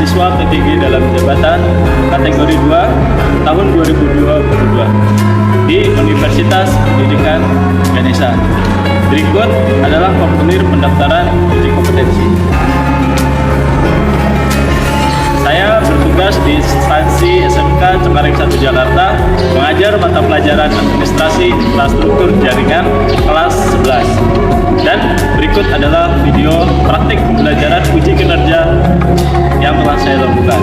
mahasiswa tertinggi dalam jabatan kategori 2 tahun 2022 di Universitas Pendidikan Ganesha. Berikut adalah formulir pendaftaran uji kompetensi. Saya bertugas di instansi SMK Cengkareng 1 Jakarta, mengajar mata pelajaran administrasi infrastruktur jaringan kelas 11. Dan berikut adalah video praktik pembelajaran uji kinerja yang telah saya lakukan.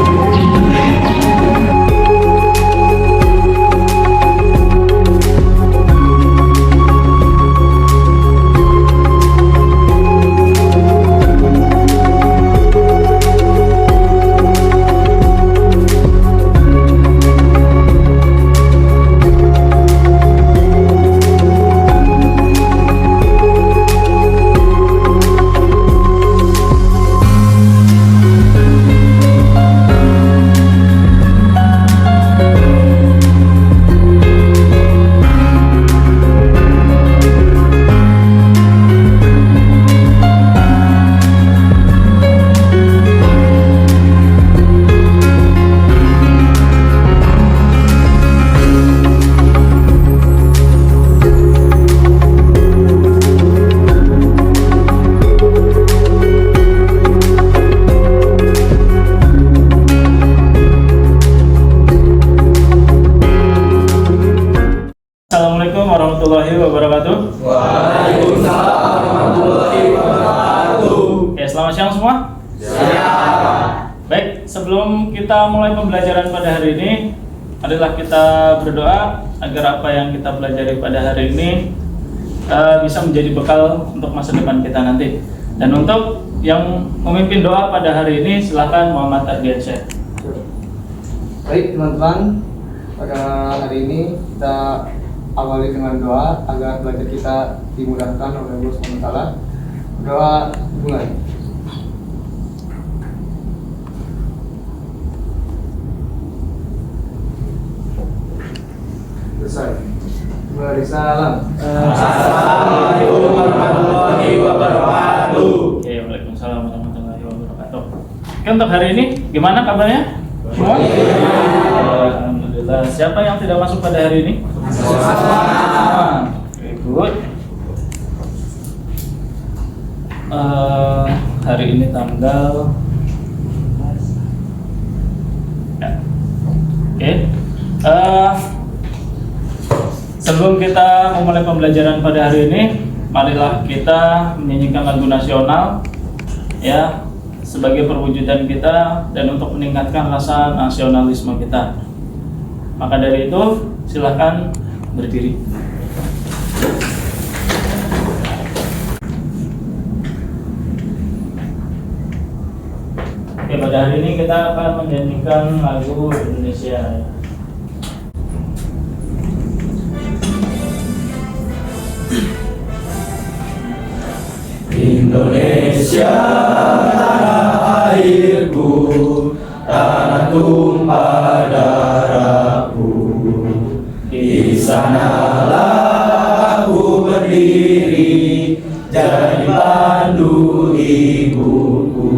Assalamualaikum warahmatullahi wabarakatuh. Waalaikumsalam warahmatullahi wabarakatuh. Oke, selamat siang semua. Siap. Baik, sebelum kita mulai pembelajaran pada hari ini, adalah kita berdoa agar apa yang kita pelajari pada hari ini bisa menjadi bekal untuk masa depan kita nanti. Dan untuk yang memimpin doa pada hari ini, silakan Muhammad Ardiansyah. Baik teman-teman, pada hari ini kita awali dengan doa agar belajar kita dimudahkan oleh Allah SWT. Doa mulai. Selesai. Beri salam. Assalamualaikum warahmatullahi wabarakatuh. Oke, waalaikumsalam warahmatullahi wabarakatuh. Oke, untuk hari ini gimana kabarnya? Semua? Alhamdulillah. Siapa yang tidak masuk pada hari ini? Oke, good. Hari ini tanggal ya. Oke. Sebelum kita memulai pembelajaran pada hari ini, marilah kita menyanyikan lagu nasional ya, sebagai perwujudan kita dan untuk meningkatkan rasa nasionalisme kita. Maka dari itu, silahkan berdiri. Oke, pada hari ini kita akan menyanyikan lagu Indonesia. Indonesia tanah airku, tanah tumpah darahku. Di sanalah aku berdiri, jadi pandu ibuku.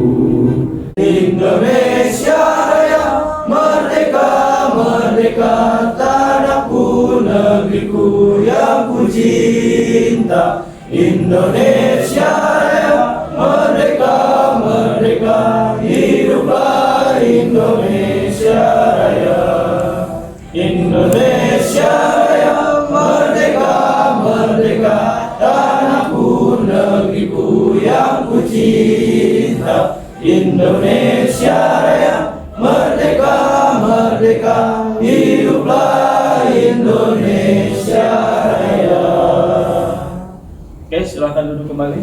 Indonesia Raya, merdeka, merdeka, tanahku, negeriku yang ku cinta. Indonesia Raya, merdeka, merdeka, hiduplah Indonesia Raya. Indonesia Raya, merdeka, merdeka, tanahku, negeriku yang ku cinta. Indonesia Raya, merdeka, merdeka, hiduplah Indonesia Raya. Oke, silahkan duduk kembali.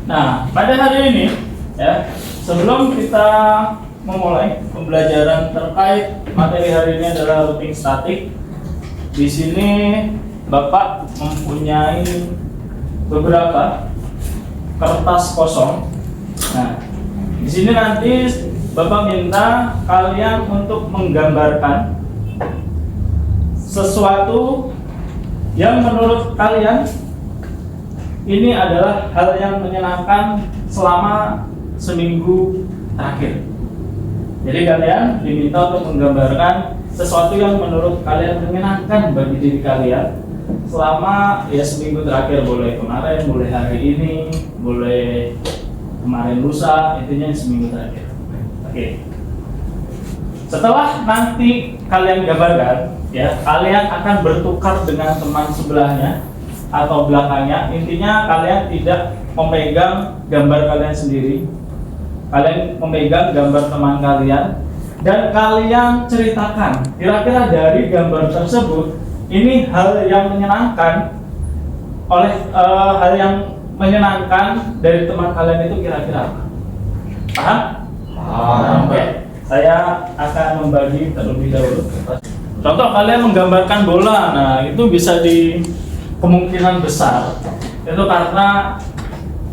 Nah, pada hari ini ya, sebelum kita memulai pembelajaran terkait materi hari ini adalah routing statik. Di sini Bapak mempunyai beberapa kertas kosong. Nah, di sini nanti Bapak minta kalian untuk menggambarkan sesuatu yang menurut kalian ini adalah hal yang menyenangkan selama seminggu terakhir. Jadi kalian diminta untuk menggambarkan sesuatu yang menurut kalian menyenangkan bagi diri kalian selama ya seminggu terakhir, boleh kemarin, boleh hari ini, boleh kemarin lusa, intinya seminggu terakhir. Oke. Setelah nanti kalian gambarkan, ya kalian akan bertukar dengan teman sebelahnya atau belakangnya. Intinya kalian tidak memegang gambar kalian sendiri, kalian memegang gambar teman kalian, dan kalian ceritakan kira-kira dari gambar tersebut ini hal yang menyenangkan hal yang menyenangkan dari teman kalian itu kira-kira apa? Paham? Paham. Oke. Saya akan membagi terlebih dahulu. Contoh kalian menggambarkan bola, nah itu bisa di kemungkinan besar itu karena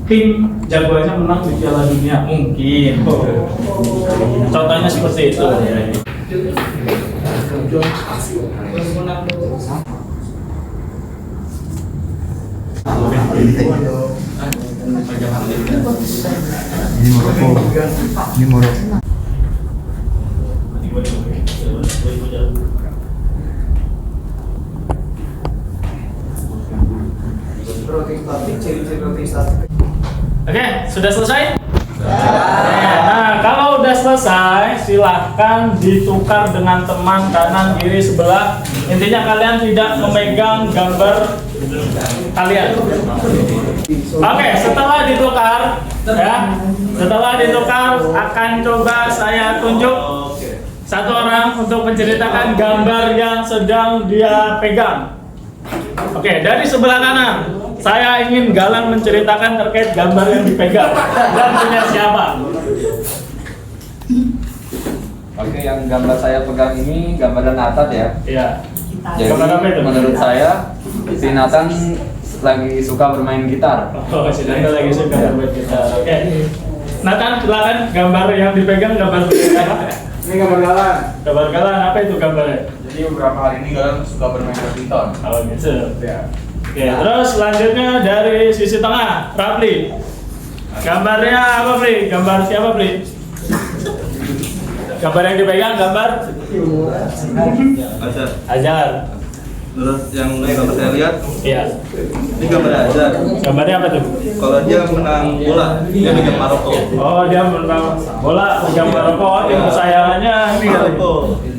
tim jagoannya menang di Piala Dunia, mungkin. Contohnya seperti itu. Ini Moroko. Oke, sudah selesai? Nah, kalau udah selesai, silahkan ditukar dengan teman kanan kiri sebelah. Intinya kalian tidak memegang gambar kalian. Oke, setelah ditukar, ya, setelah ditukar akan coba saya tunjuk satu orang untuk menceritakan gambar yang sedang dia pegang. Oke, dari sebelah kanan, saya ingin Galang menceritakan terkait gambar yang dipegang dan punya siapa. Oke, yang gambar saya pegang ini gambar Nathan ya. Iya. Jadi Gambar apa itu? menurut saya si Nathan lagi suka bermain gitar. Oh, si Nathan lagi suka bermain gitar. Oke. Nathan, silakan gambar yang dipegang gambar apa? Ini gambar Galang. Gambar Galang, apa itu gambarnya? Jadi beberapa hari ini Galang suka bermain badminton. Oh, gitu. Ya. Oke, terus selanjutnya dari sisi tengah, Rapli. Gambarnya apa, Pli? Gambar siapa, Pli? Gambar yang dipegang, gambar Azhar. Azhar. Menurut yang saya lihat, Iya. ini gambar Azhar. Gambarnya apa tuh? Kalau dia menang bola, dia megang Maroko. Oh, dia menang bola, pegang Maroko, tim kesayangannya ini kali.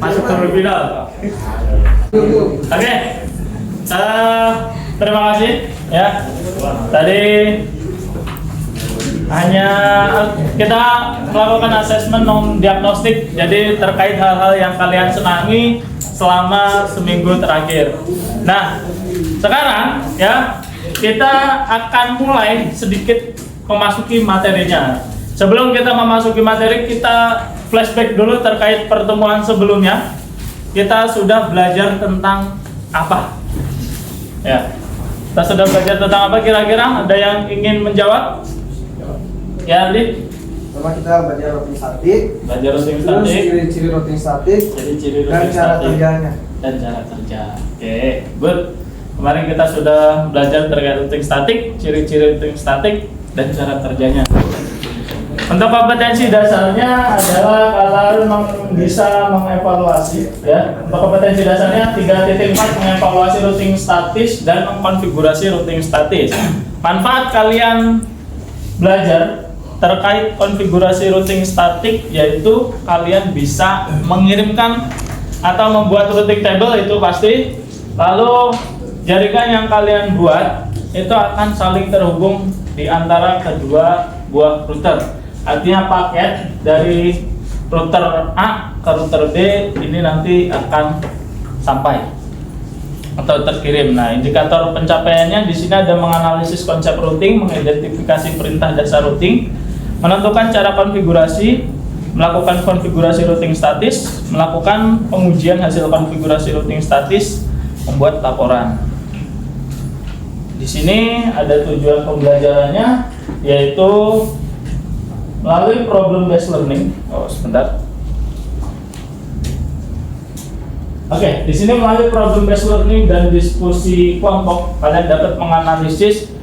Masuk ke final. Oke. Terima kasih ya. Tadi hanya kita melakukan asesmen non diagnostik, jadi terkait hal-hal yang kalian senangi selama seminggu terakhir. Nah, sekarang ya kita akan mulai sedikit memasuki materinya. Sebelum kita memasuki materi, kita flashback dulu terkait pertemuan sebelumnya. Kita sudah belajar tentang apa? Ya, kita sudah belajar tentang apa kira-kira? Ada yang ingin menjawab? Ya, Adi. Pertama kita belajar routing statik, Belajar routing terus statik. ciri-ciri routing statik, Jadi ciri dan routing cara statik kerjanya. dan cara kerja. Oke, good. Kemarin kita sudah belajar terkait routing statik, ciri-ciri routing statik dan cara kerjanya. Untuk kompetensi dasarnya adalah kalian bisa mengevaluasi ya. Untuk kompetensi dasarnya 3.4 mengevaluasi routing statis dan mengkonfigurasi routing statis. Manfaat kalian belajar terkait konfigurasi routing statik yaitu kalian bisa mengirimkan atau membuat routing table, itu pasti. Lalu jaringan yang kalian buat itu akan saling terhubung di antara kedua buah router. Artinya paket dari router A ke router B ini nanti akan sampai atau terkirim. Nah, indikator pencapaiannya di sini ada menganalisis konsep routing, mengidentifikasi perintah dasar routing, menentukan cara konfigurasi, melakukan konfigurasi routing statis, melakukan pengujian hasil konfigurasi routing statis, membuat laporan. Di sini ada tujuan pembelajarannya, yaitu melalui problem based learning. Oh, sebentar. Oke, di sini melalui problem based learning dan diskusi kelompok, kalian dapat menganalisis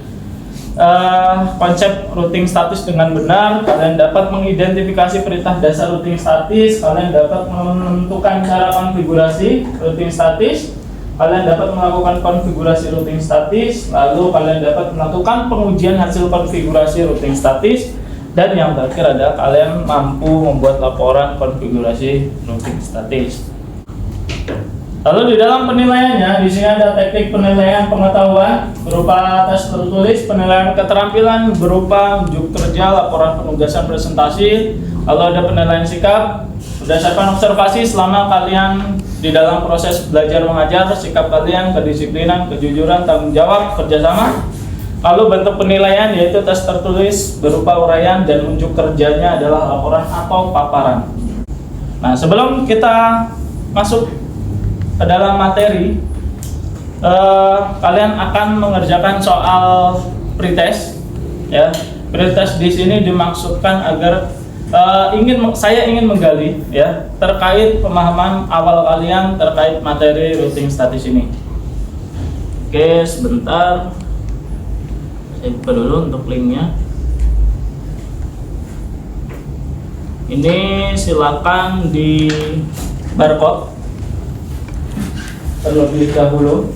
konsep routing statis dengan benar. Kalian dapat mengidentifikasi perintah dasar routing statis. Kalian dapat menentukan cara konfigurasi routing statis. Kalian dapat melakukan konfigurasi routing statis. Lalu kalian dapat melakukan pengujian hasil konfigurasi routing statis. Dan yang terakhir adalah kalian mampu membuat laporan konfigurasi routing statis. Lalu di dalam penilaiannya, di sini ada teknik penilaian pengetahuan berupa tes tertulis, penilaian keterampilan berupa unjuk kerja, laporan penugasan presentasi, lalu ada penilaian sikap berdasarkan observasi selama kalian di dalam proses belajar mengajar, sikap kalian, kedisiplinan, kejujuran, tanggung jawab, kerjasama. Lalu bentuk penilaian yaitu tes tertulis berupa uraian dan unjuk kerjanya adalah laporan atau paparan. Nah, sebelum kita masuk ke dalam materi, kalian akan mengerjakan soal pretest. Ya, pretest di sini dimaksudkan agar saya ingin menggali ya terkait pemahaman awal kalian terkait materi routing statis ini. Oke, sebentar. Saya buka dulu untuk linknya. Ini silakan di barcode terlebih dahulu.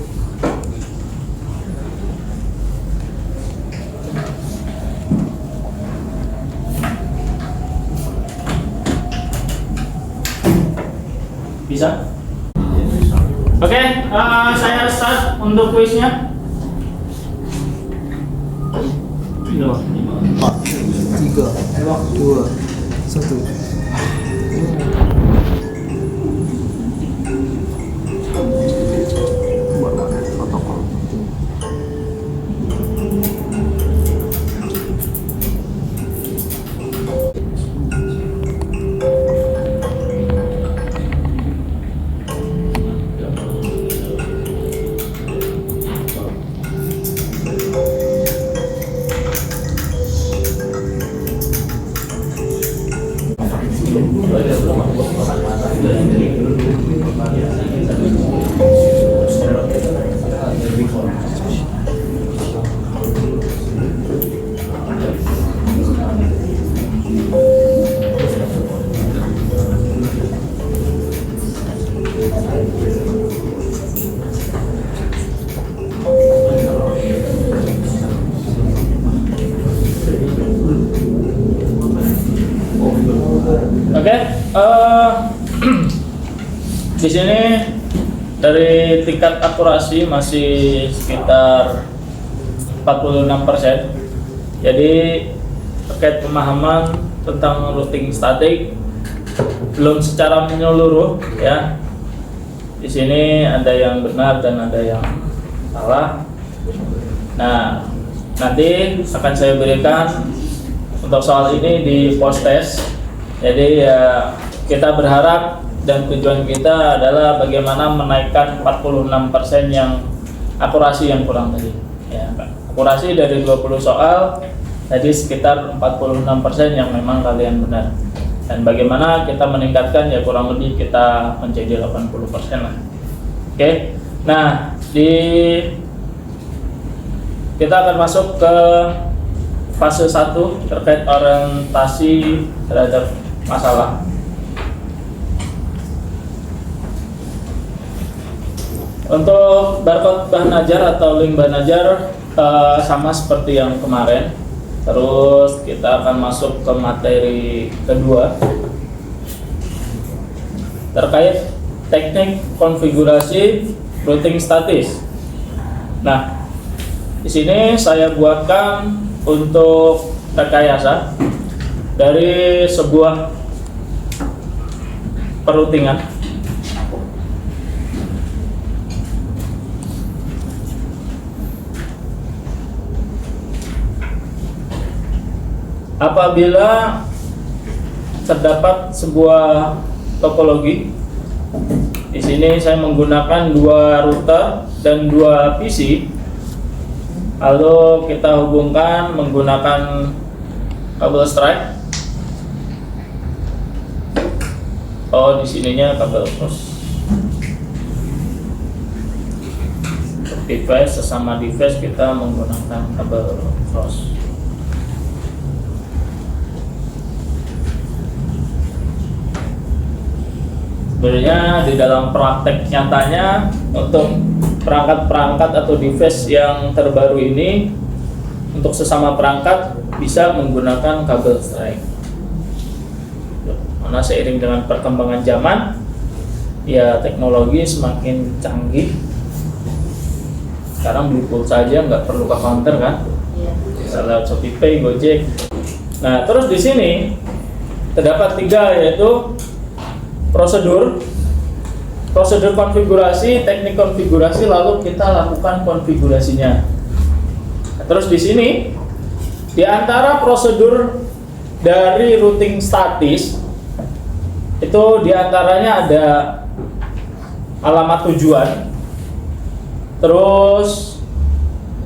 Bisa? Oke, saya start untuk kuisnya. 4, 3, 2, Oke, di sini dari tingkat akurasi masih sekitar 46%. Jadi terkait pemahaman tentang routing statik belum secara menyeluruh ya. Di sini ada yang benar dan ada yang salah. Nah, nanti akan saya berikan untuk soal ini di post test. Jadi ya kita berharap dan tujuan kita adalah bagaimana menaikkan 46% yang akurasi yang kurang tadi. Ya, akurasi dari 20 soal, jadi sekitar 46% yang memang kalian benar. Dan bagaimana kita meningkatkan ya kurang lebih kita menjadi 80% lah. Oke. Nah, kita akan masuk ke fase 1 terkait orientasi terhadap masalah. Untuk barcode bahan ajar atau link bahan ajar sama seperti yang kemarin. Terus kita akan masuk ke materi kedua terkait teknik konfigurasi routing statis. Nah, di sini saya buatkan untuk rekayasa dari sebuah peroutingan. Apabila terdapat sebuah topologi, di sini saya menggunakan 2 router dan 2 PC, lalu kita hubungkan menggunakan kabel strike. Oh, di sininya kabel push. device, sesama device kita menggunakan kabel cross. Sebenarnya di dalam praktek nyatanya untuk perangkat-perangkat atau device yang terbaru ini, untuk sesama perangkat bisa menggunakan kabel strike. Karena seiring dengan perkembangan zaman, ya teknologi semakin canggih. Sekarang beli pulsa aja nggak perlu ke counter kan? Bisa lewat ShopeePay, Gojek. Nah, terus di sini terdapat 3, yaitu prosedur konfigurasi, teknik konfigurasi, lalu kita lakukan konfigurasinya. Terus di sini di antara prosedur dari routing statis itu diantaranya ada alamat tujuan, terus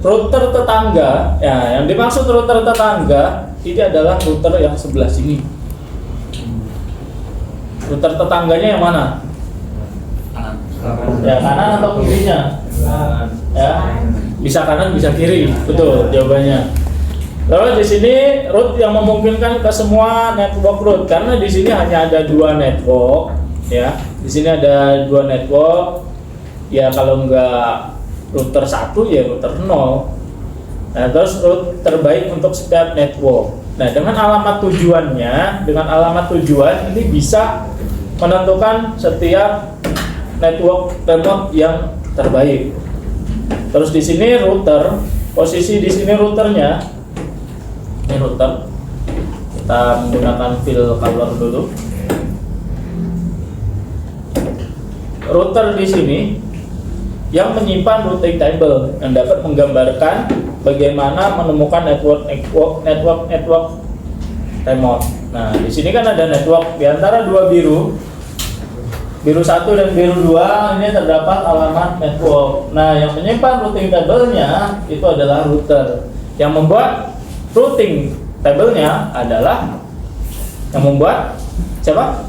router tetangga. Ya, yang dimaksud router tetangga ini adalah router yang sebelah sini. Router tetangganya yang mana? Ya, kanan atau kirinya? Ya, bisa kanan bisa kiri, betul jawabannya. Lalu di sini root yang memungkinkan ke semua network root, karena di sini hanya ada 2 network, ya. Di sini ada 2 network. Ya, kalau enggak router 1 ya router 0. Nah, terus root terbaik untuk setiap network. Nah, dengan alamat tujuan ini bisa menentukan setiap network remote yang terbaik. Terus di sini router, posisi di sini routernya, ini router. Kita menggunakan fill color dulu. Router di sini yang menyimpan routing table yang dapat menggambarkan bagaimana menemukan network remote. Nah, di sini kan ada network di antara 2 biru 1 dan biru 2, ini terdapat alamat network. Nah, yang menyimpan routing table-nya itu adalah router. Yang membuat routing table-nya adalah yang membuat siapa?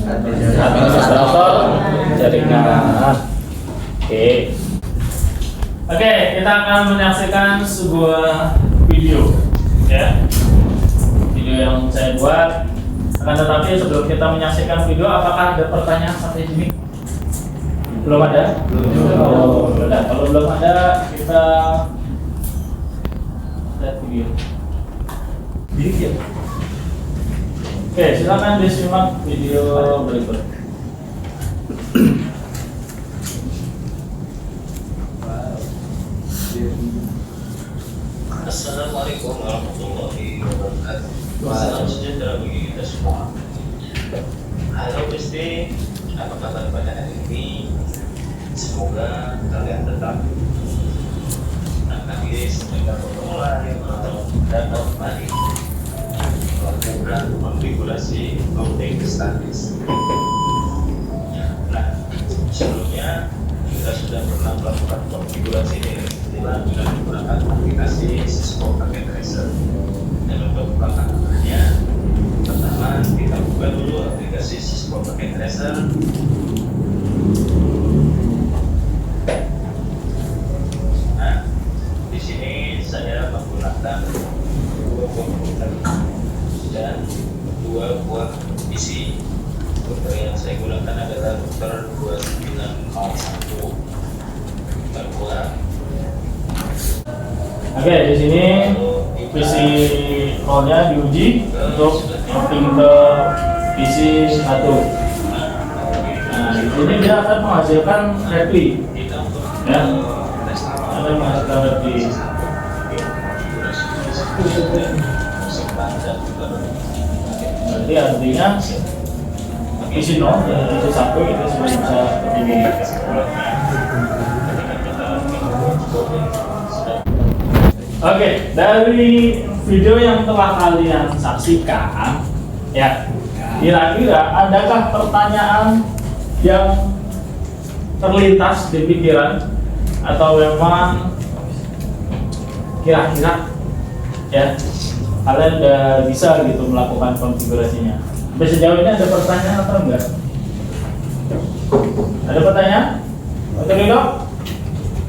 Administrator jaringan. Oke, kita akan menyaksikan sebuah video, ya. Video yang saya buat. Akan tetapi sebelum kita menyaksikan video, apakah ada pertanyaan sampai sini? Belum ada? Oh, sudah. Kalau belum ada, kita lihat video. Oke, silakan disimak video berikut. Assalamualaikum warahmatullahi wabarakatuh. Salam sejahtera bagi kita semua. Halo Gusti, apa kabar pada hari ini? Semoga kalian tetap semoga mulai dapat mari melakukan konfigurasi routing statis. Nah, sebelumnya kita sudah pernah melakukan konfigurasi ini dengan menggunakan aplikasi Cisco Packet Tracer. Dan untuk pelaksananya, pertama kita buka dulu aplikasi Cisco Packet Tracer. Nah, di sini saya menggunakan 2 komputer dan 2 buah PC. Router yang saya gunakan adalah router 2901 terbuat. Oke, di sini PC rollnya diuji untuk mapping ke PC 1. Nah, di sini dia akan menghasilkan repli, ya, akan menghasilkan repli. Berarti artinya PC 0 dan PC 1 itu sudah bisa begini. Oke, dari video yang telah kalian saksikan, ya, kira-kira adakah pertanyaan yang terlintas di pikiran atau memang kira-kira, ya, kalian udah bisa gitu melakukan konfigurasinya? Sampai sejauh ini ada pertanyaan atau enggak? Ada pertanyaan? Oke, Dok?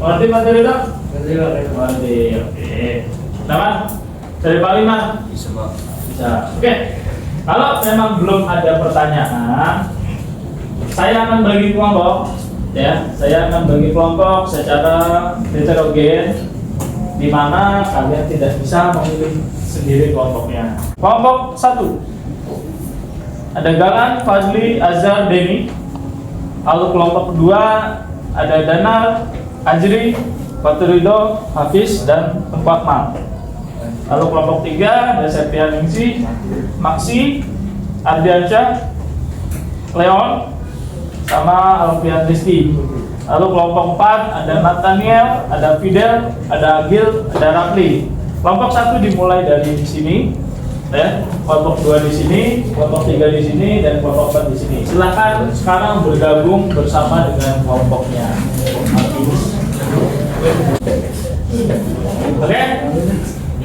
Mau Mengerti Pak Ridho? Mengerti. Oke. Teman, dari Pak Lima? Bisa. Oke. Kalau memang belum ada pertanyaan, saya akan bagi kelompok. Ya, saya akan bagi kelompok secara heterogen, di mana kalian tidak bisa memilih sendiri kelompoknya. Kelompok 1 ada Galan, Fadli, Azhar, Denny. Lalu kelompok kedua ada Danar, Ajri, Ridho, Hafiz, dan Mal. Lalu kelompok 3 ada Septian Ningsi, Maksi, Ardiansyah, Leon, sama Alfian Rizky. Lalu kelompok 4 ada Nathaniel, ada Fidel, ada Agil, ada Rafli. Kelompok 1 dimulai dari sini, ya. Kelompok 2 di sini, kelompok 3 di sini, dan kelompok 4 di sini. Silakan sekarang bergabung bersama dengan kelompoknya. Oke,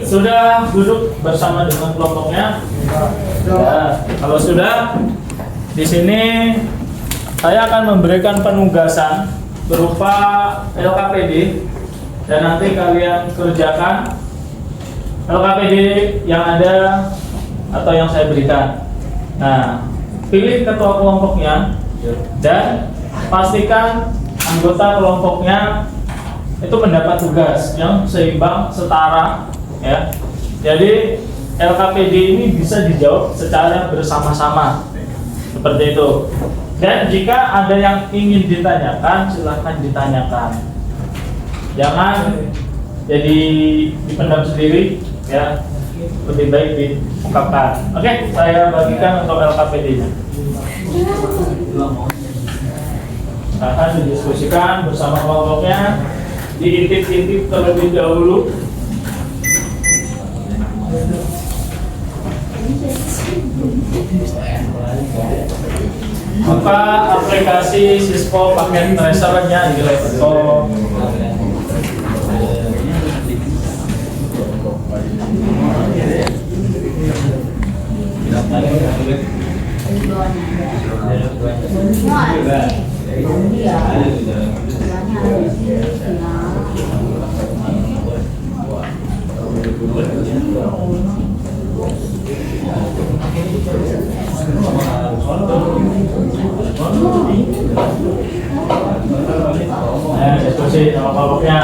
sudah duduk bersama dengan kelompoknya. Ya, kalau sudah, di sini saya akan memberikan penugasan berupa LKPD dan nanti kalian kerjakan LKPD yang ada atau yang saya berikan. Nah, pilih ketua kelompoknya dan pastikan anggota kelompoknya itu mendapat tugas yang seimbang, setara, ya. Jadi LKPD ini bisa dijawab secara bersama-sama seperti itu. Dan jika ada yang ingin ditanyakan, silahkan ditanyakan. Jangan jadi dipendam sendiri, ya. Lebih baik diungkapkan. Oke, saya bagikan untuk LKPD-nya. Akan didiskusikan bersama kelompoknya, diintip-intip terlebih dahulu. Maka aplikasi Sispo paket tracernya di laptop. Diskusi sama kelompoknya.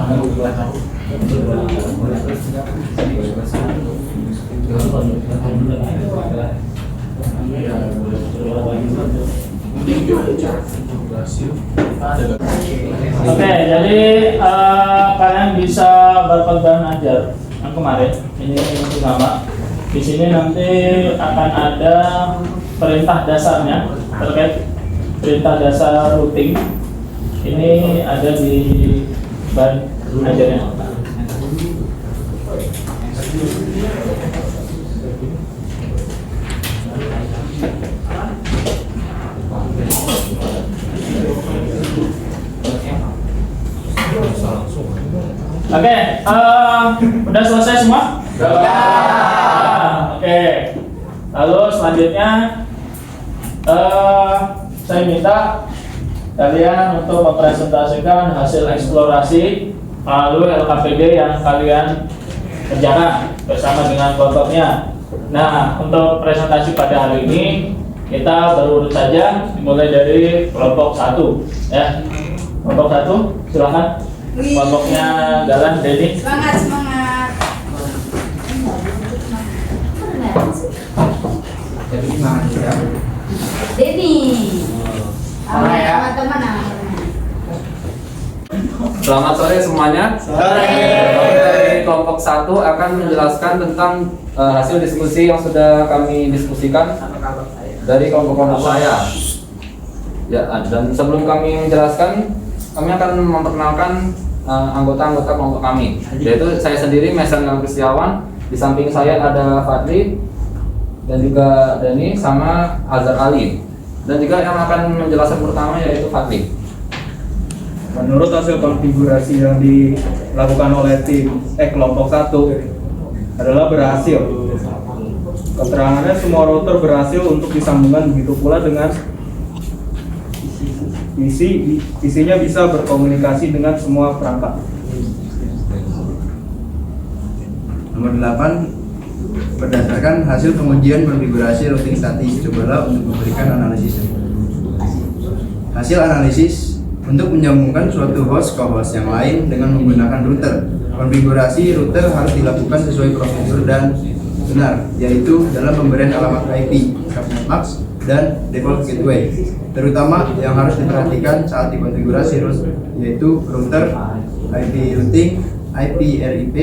Oke, jadi kalian bisa berpegang ajar yang kemarin. Ini yang pertama. Di sini nanti akan ada perintah dasarnya terkait perintah dasar routing. Ini ada di ban ajarnya. Oke, udah selesai semua? Oke, lalu selanjutnya saya minta kalian untuk mempresentasikan hasil eksplorasi melalui LKPD yang kalian kerjakan bersama dengan kelompoknya. Nah, untuk presentasi pada hari ini kita berurut saja, dimulai dari kelompok 1 ya. Kelompok 1, silakan. Kelompoknya Galan, Denny. Semangat. Jadi gimana ya? Denny. Teman-teman. Selamat sore semuanya. Dari kelompok 1 akan menjelaskan tentang hasil diskusi yang sudah kami diskusikan dari kelompok saya. Ya, dan sebelum kami menjelaskan, kami akan memperkenalkan anggota-anggota kelompok kami. Yaitu saya sendiri, Mesan Kristiawan. Di samping saya ada Fadli dan juga Dani sama Azhar Ali. Dan juga yang akan menjelaskan pertama yaitu Fadli. Menurut hasil konfigurasi yang dilakukan oleh kelompok 1 adalah berhasil. Keterangannya semua router berhasil untuk disambungkan, begitu pula dengan isinya bisa berkomunikasi dengan semua perangkat. Nomor 8, berdasarkan hasil pengujian konfigurasi routing statis, cobalah untuk memberikan analisis. Hasil analisis untuk menyambungkan suatu host ke host yang lain dengan menggunakan router. Konfigurasi router harus dilakukan sesuai prosedur dan benar, yaitu dalam pemberian alamat IP, subnet max, dan default gateway. Terutama yang harus diperhatikan saat dikonfigurasi yaitu router, IP routing, IP RIP,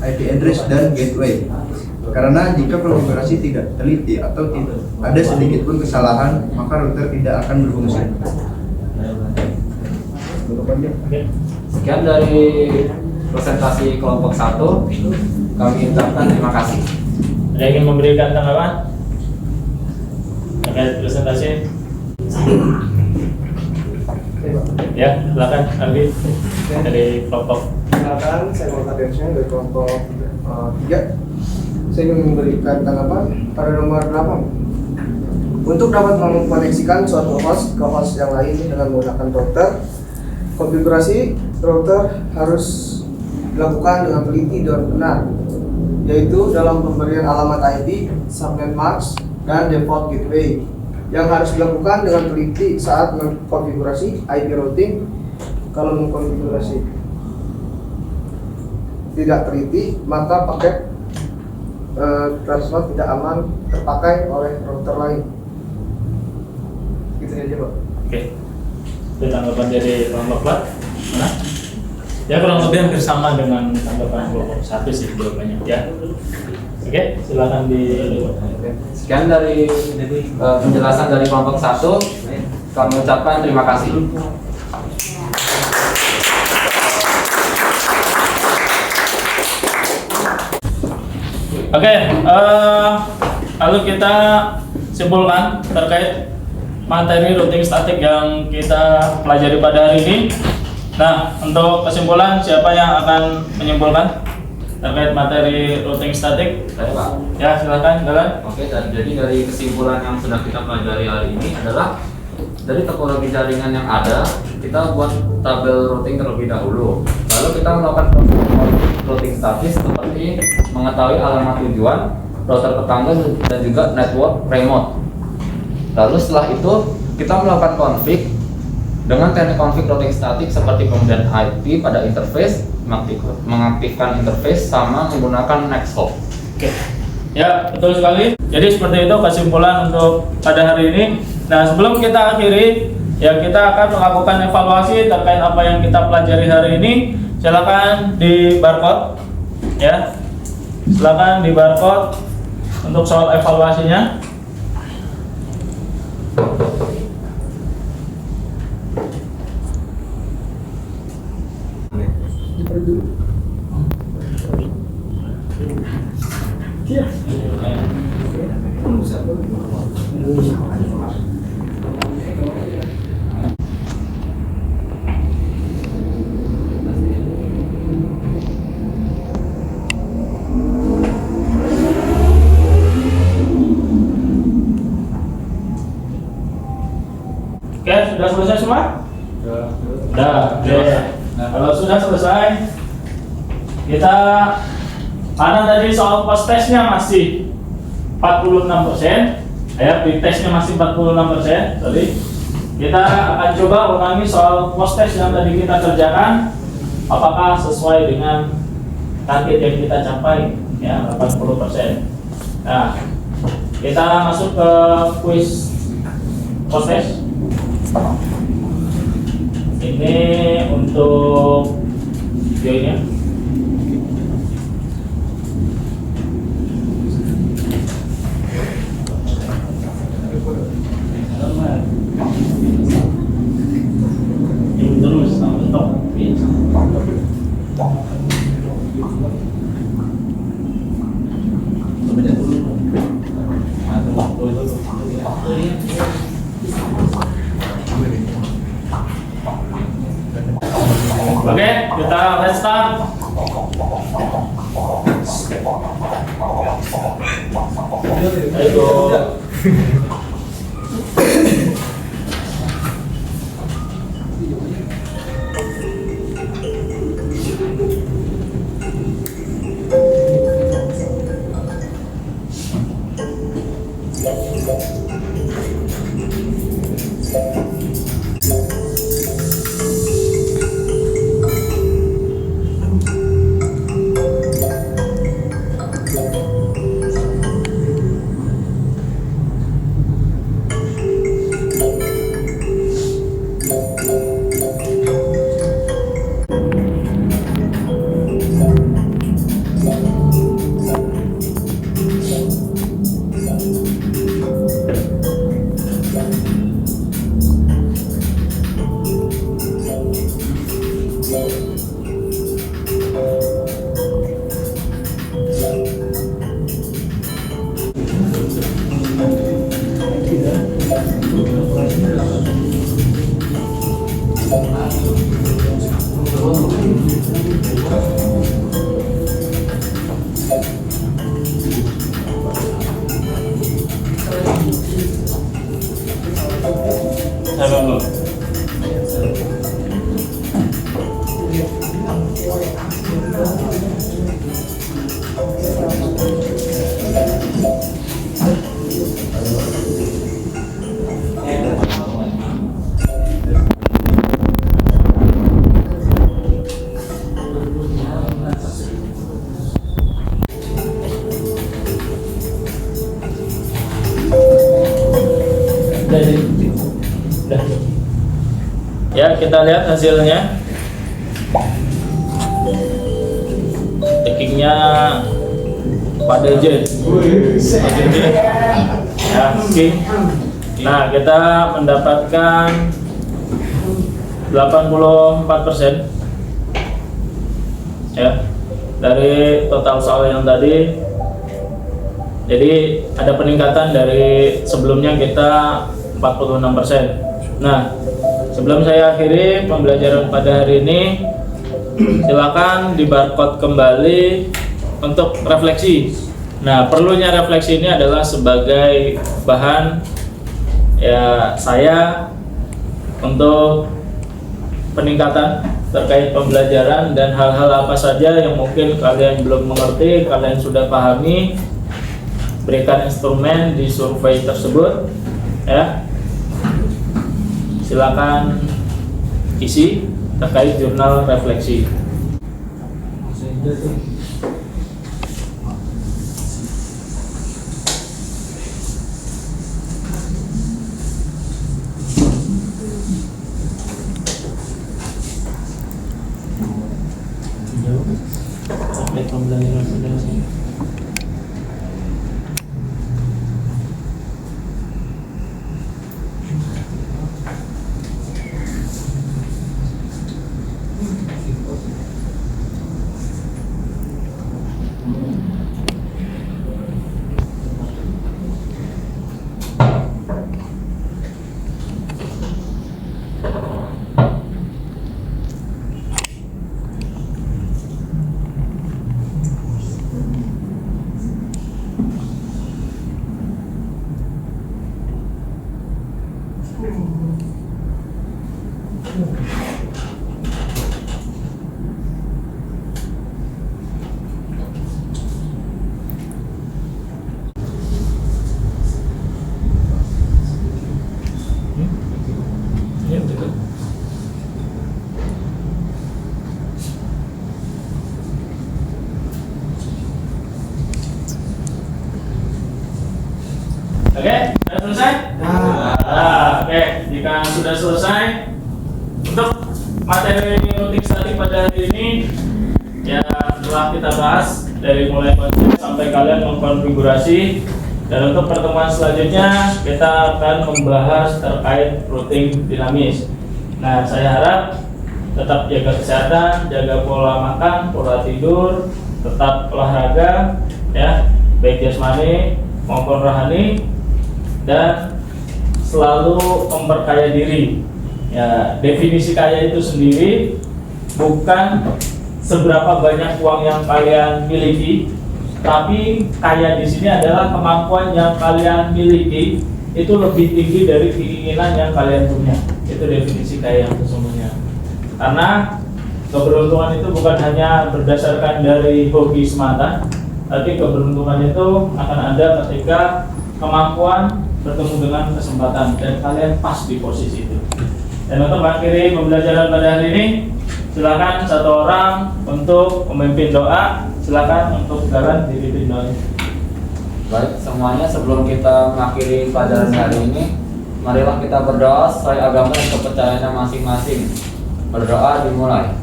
IP address, dan gateway. Karena jika konfigurasi tidak teliti atau tidak ada sedikit pun kesalahan, maka router tidak akan berfungsi. Sekian dari presentasi kelompok 1. Kami ucapkan terima kasih. Ada yang ingin memberikan tanggapan terkait presentasi? Ya, silakan Ardi dari kelompok. Silakan, saya mau Densyah dari kelompok 3. Saya ingin memberikan tanggapan pada nomor 8. Untuk dapat mengkoneksikan suatu host ke host yang lain dengan menggunakan router, konfigurasi router harus dilakukan dengan teliti dan benar, yaitu dalam pemberian alamat IP, subnet max, dan default gateway. Yang harus dilakukan dengan teliti saat mengkonfigurasi IP routing. Kalau mengkonfigurasi tidak teliti, maka paket transfer tidak aman terpakai oleh router lain. Gitu aja, Pak. Oke. Itu tanggapan dari kelompok 4. Mana? Ya, kurang lebih hampir sama dengan tanggapan kelompok 1 sih jawabannya. Ya. Oke, silakan di. Sekian dari penjelasan dari kelompok 1. Kami ucapkan terima kasih. Oke, lalu kita simpulkan terkait materi routing statik yang kita pelajari pada hari ini. Nah, untuk kesimpulan, siapa yang akan menyimpulkan terkait materi routing statik? Saya, Pak. Ya, silakan, Galan. Oke, dan jadi dari kesimpulan yang sudah kita pelajari hari ini adalah dari topologi jaringan yang ada, kita buat tabel routing terlebih dahulu. Lalu kita melakukan routing statis seperti mengetahui alamat tujuan, router tetangga, dan juga network remote. Lalu setelah itu kita melakukan config dengan teknik konfig routing statik seperti pemberian IP pada interface, mengaktifkan interface, sama menggunakan next hop. Oke. Ya, betul sekali. Jadi seperti itu kesimpulan untuk pada hari ini. Nah, sebelum kita akhiri, ya kita akan melakukan evaluasi terkait apa yang kita pelajari hari ini. Silakan di barcode, ya. Silakan di barcode untuk soal evaluasinya. Oke, sudah selesai semua? Sudah. Oke. Nah, kalau sudah selesai, kita karena tadi soal post testnya masih 46%, ya, pre testnya masih 46%. Tadi kita akan coba ulangi soal post test yang tadi kita kerjakan, apakah sesuai dengan target yang kita capai, ya, 80%. Nah, kita masuk ke quiz post test. Ini untuk videonya. Terus stop. Oke, kita restart. Ayo. Ya, kita lihat hasilnya. Tickingnya pada J. Ya, oke. Nah, kita mendapatkan 84%. Ya, dari total soal yang tadi. Jadi ada peningkatan dari sebelumnya kita 46%. Nah, sebelum saya akhiri pembelajaran pada hari ini, silakan di barcode kembali untuk refleksi. Nah, perlunya refleksi ini adalah sebagai bahan ya saya untuk peningkatan terkait pembelajaran dan hal-hal apa saja yang mungkin kalian belum mengerti, kalian sudah pahami, berikan instrumen di survei tersebut, ya. Silakan isi terkait jurnal refleksi. Sampai pembelajaran fondasi. Oke, sudah selesai? Oke, jika sudah selesai, untuk materi routing statik pada hari ini ya telah kita bahas dari mulai konsep sampai kalian mengkonfigurasi. Dan untuk pertemuan selanjutnya kita akan membahas terkait routing dinamis. Nah, saya harap tetap jaga kesehatan, jaga pola makan, pola tidur, tetap olahraga, ya, baik jasmani maupun rohani, dan selalu memperkaya diri. Ya, definisi kaya itu sendiri bukan seberapa banyak uang yang kalian miliki, tapi kaya di sini adalah kemampuan yang kalian miliki itu lebih tinggi dari keinginan yang kalian punya. Itu definisi kaya yang sesungguhnya. Karena keberuntungan itu bukan hanya berdasarkan dari hobi semata, tapi keberuntungan itu akan ada ketika kemampuan bertemu dengan kesempatan dan kalian pas di posisi itu. Dan untuk mengakhiri pembelajaran pada hari ini, silakan satu orang untuk memimpin doa. Silakan untuk jalan dipimpin doa. Baik, semuanya sebelum kita mengakhiri pelajaran hari ini, marilah kita berdoa sesuai agama dan kepercayaannya masing-masing. Berdoa dimulai.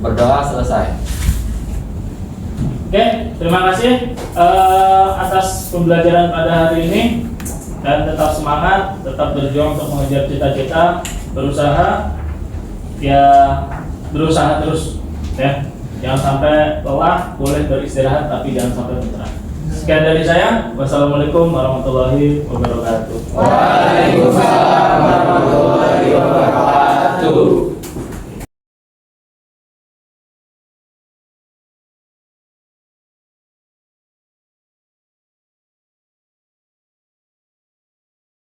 Berdoa selesai. Oke, terima kasih atas pembelajaran pada hari ini, dan tetap semangat, tetap berjuang untuk mengejar cita-cita, berusaha terus, ya. Jangan sampai lelah, boleh beristirahat tapi jangan sampai menyerah. Sekian dari saya. Wassalamualaikum warahmatullahi wabarakatuh. Waalaikumsalam warahmatullahi wabarakatuh.